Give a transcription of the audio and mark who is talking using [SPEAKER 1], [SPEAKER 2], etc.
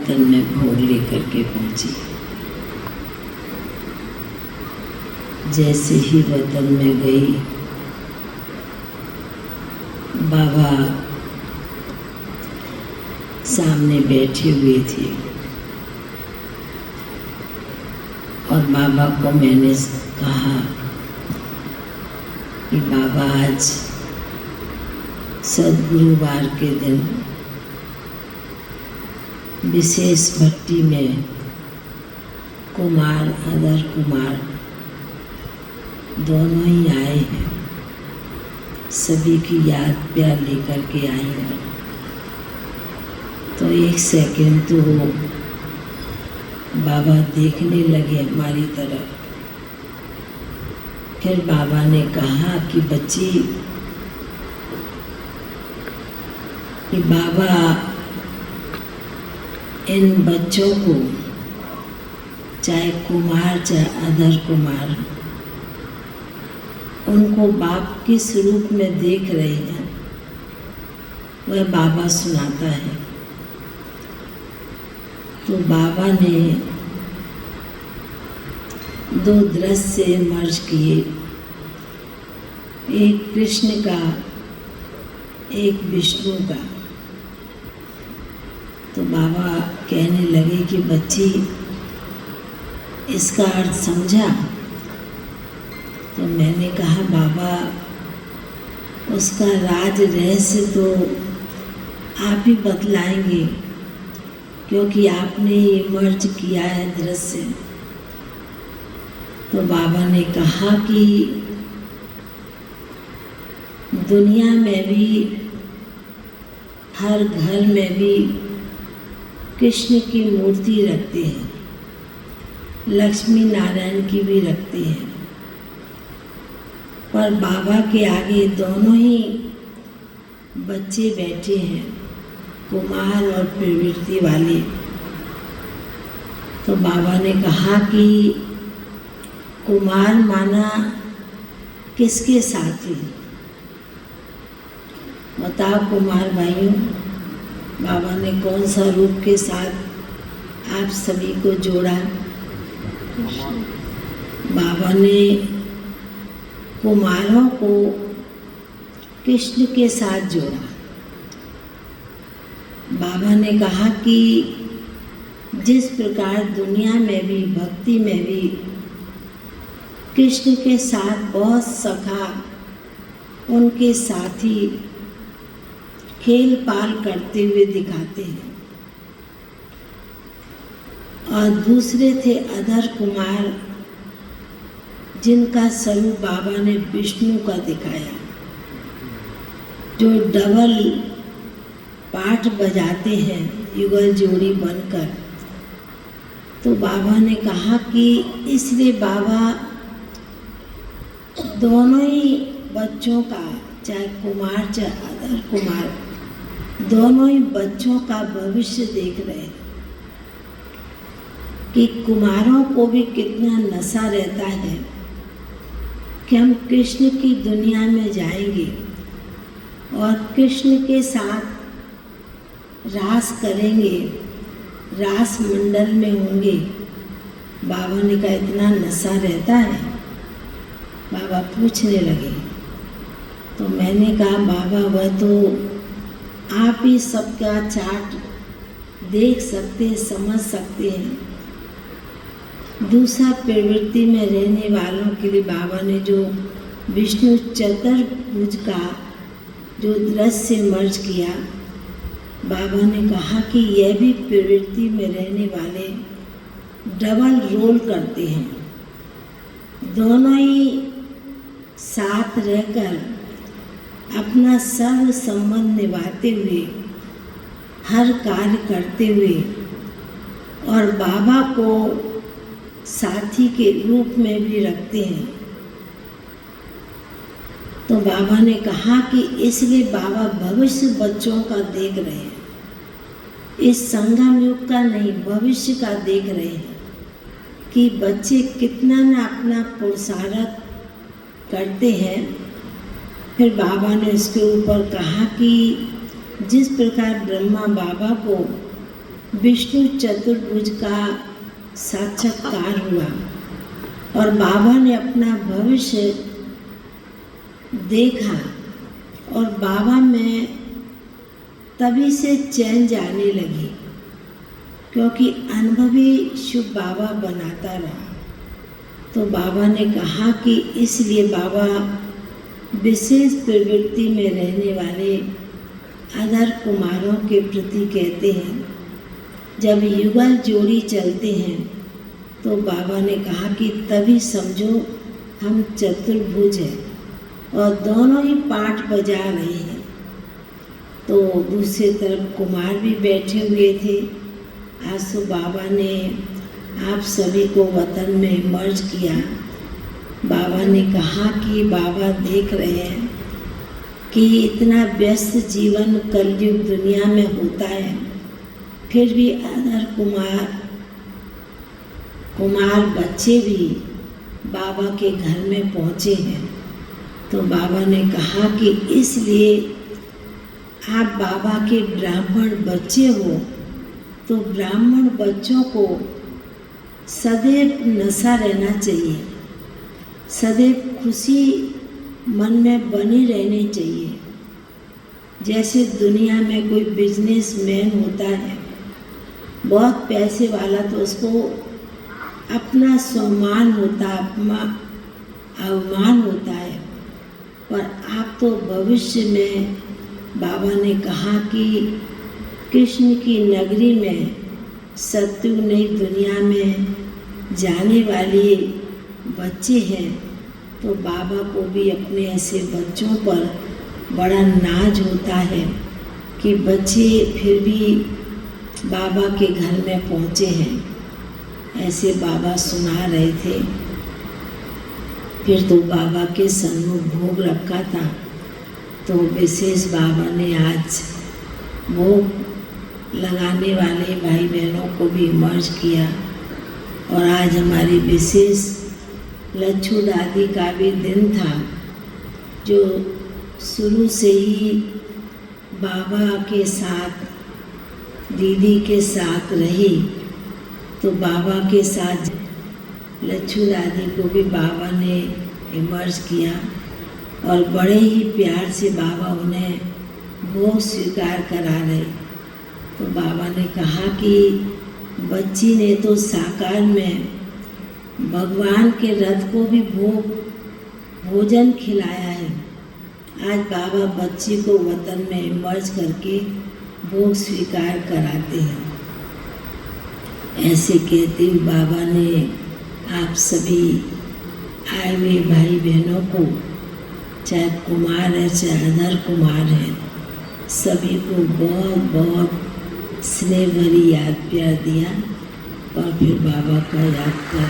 [SPEAKER 1] तन में भोग लेकर के पहुंची। जैसे ही वतन में गई, बाबा सामने बैठे हुए थे और बाबा को मैंने कहा कि बाबा आज सद्गुरुवार के दिन विशेष भट्टी में कुमार अदर कुमार दोनों ही आए हैं, सभी की याद प्यार लेकर के आई हैं। तो एक सेकंड तो वो बाबा देखने लगे हमारी तरफ। फिर बाबा ने कहा कि बच्ची, कि बाबा इन बच्चों को, चाहे कुमार चाहे अदर कुमार, उनको बाप किस रूप में देख रहे हैं वह बाबा सुनाता है। तो बाबा ने दो दृश्य मर्ज किए, एक कृष्ण का एक विष्णु का। तो बाबा कहने लगे कि बच्ची, इसका अर्थ समझा? तो मैंने कहा बाबा, उसका राज रहस्य तो आप ही बतलाएंगे, क्योंकि आपने ये मर्ज किया है दृश्य। तो बाबा ने कहा कि दुनिया में भी, हर घर में भी कृष्ण की मूर्ति रखते हैं, लक्ष्मी नारायण की भी रखते हैं, पर बाबा के आगे दोनों ही बच्चे बैठे हैं, कुमार और प्रवृत्ति वाले। तो बाबा ने कहा कि कुमार माना किसके साथी? बताओ कुमार भाइयों, बाबा ने कौन सा रूप के साथ आप सभी को जोड़ा? बाबा ने कुमारों को कृष्ण के साथ जोड़ा। बाबा ने कहा कि जिस प्रकार दुनिया में भी, भक्ति में भी कृष्ण के साथ बहुत सखा, उनके साथी खेल पाल करते हुए दिखाते हैं, और दूसरे थे अदर कुमार, जिनका स्वरूप बाबा ने विष्णु का दिखाया, जो डबल पाठ बजाते हैं युगल जोड़ी बनकर। तो बाबा ने कहा कि इसलिए बाबा दोनों ही बच्चों का, चाहे कुमार चाहे अदर कुमार, दोनों ही बच्चों का भविष्य देख रहे हैं कि कुमारों को भी कितना नशा रहता है कि हम कृष्ण की दुनिया में जाएंगे और कृष्ण के साथ रास करेंगे, रास मंडल में होंगे। बाबा ने कहा इतना नशा रहता है? बाबा पूछने लगे। तो मैंने कहा बाबा, वह तो आप ही सबका चार्ट देख सकते हैं, समझ सकते हैं। दूसरा प्रवृत्ति में रहने वालों के लिए बाबा ने जो विष्णु चतुर्भुज का जो दृश्य मर्ज किया, बाबा ने कहा कि यह भी प्रवृत्ति में रहने वाले डबल रोल करते हैं, दोनों ही साथ रहकर अपना सर्व संबंध निभाते हुए, हर कार्य करते हुए, और बाबा को साथी के रूप में भी रखते हैं। तो बाबा ने कहा कि इसलिए बाबा भविष्य बच्चों का देख रहे हैं, इस संगम युग का नहीं, भविष्य का देख रहे हैं कि बच्चे कितना न अपना पुरुषार्थ करते हैं। फिर बाबा ने इसके ऊपर कहा कि जिस प्रकार ब्रह्मा बाबा को विष्णु चतुर्भुज का साक्षात्कार हुआ और बाबा ने अपना भविष्य देखा और बाबा में तभी से चैन जाने लगी, क्योंकि अनुभवी शुभ बाबा बनाता रहा। तो बाबा ने कहा कि इसलिए बाबा विशेष प्रवृत्ति में रहने वाले अधर कुमारों के प्रति कहते हैं, जब युगल जोड़ी चलते हैं तो बाबा ने कहा कि तभी समझो हम चतुर्भुज हैं और दोनों ही पाठ बजा रहे हैं। तो दूसरी तरफ कुमार भी बैठे हुए थे। आज तो बाबा ने आप सभी को वतन में मर्ज किया। बाबा ने कहा कि बाबा देख रहे हैं कि इतना व्यस्त जीवन कलयुग दुनिया में होता है, फिर भी अदर कुमार बच्चे भी बाबा के घर में पहुँचे हैं। तो बाबा ने कहा कि इसलिए आप बाबा के ब्राह्मण बच्चे हो, तो ब्राह्मण बच्चों को सदैव नशा रहना चाहिए, सदैव खुशी मन में बनी रहनी चाहिए। जैसे दुनिया में कोई बिजनेसमैन होता है, बहुत पैसे वाला, तो उसको अपना सम्मान होता है, अपना अवमान होता है। पर आप तो भविष्य में बाबा ने कहा कि कृष्ण की नगरी में सत्युग नई दुनिया में जाने वाले बच्चे हैं। तो बाबा को भी अपने ऐसे बच्चों पर बड़ा नाज होता है कि बच्चे फिर भी बाबा के घर में पहुँचे हैं। ऐसे बाबा सुना रहे थे। फिर तो बाबा के सन्मुख भोग रखा था, तो विशेष बाबा ने आज भोग लगाने वाले भाई बहनों को भी मर्ज किया। और आज हमारी विशेष लच्छू दादी का भी दिन था, जो शुरू से ही बाबा के साथ, दीदी के साथ रही। तो बाबा के साथ लच्छू दादी को भी बाबा ने इमर्ज किया और बड़े ही प्यार से बाबा उन्हें भोग स्वीकार करा रहे। तो बाबा ने कहा कि बच्ची ने तो साकार में भगवान के रथ को भी भोजन खिलाया है। आज बाबा बच्ची को वतन में इमर्ज करके भोग स्वीकार कराते हैं। ऐसे कहते हुए बाबा ने आप सभी आए हुए भाई बहनों को, चाहे कुमार है चाहे अधर कुमार है, सभी को बहुत बहुत स्नेह भरी याद प्यार दिया। और फिर बाबा का याद कर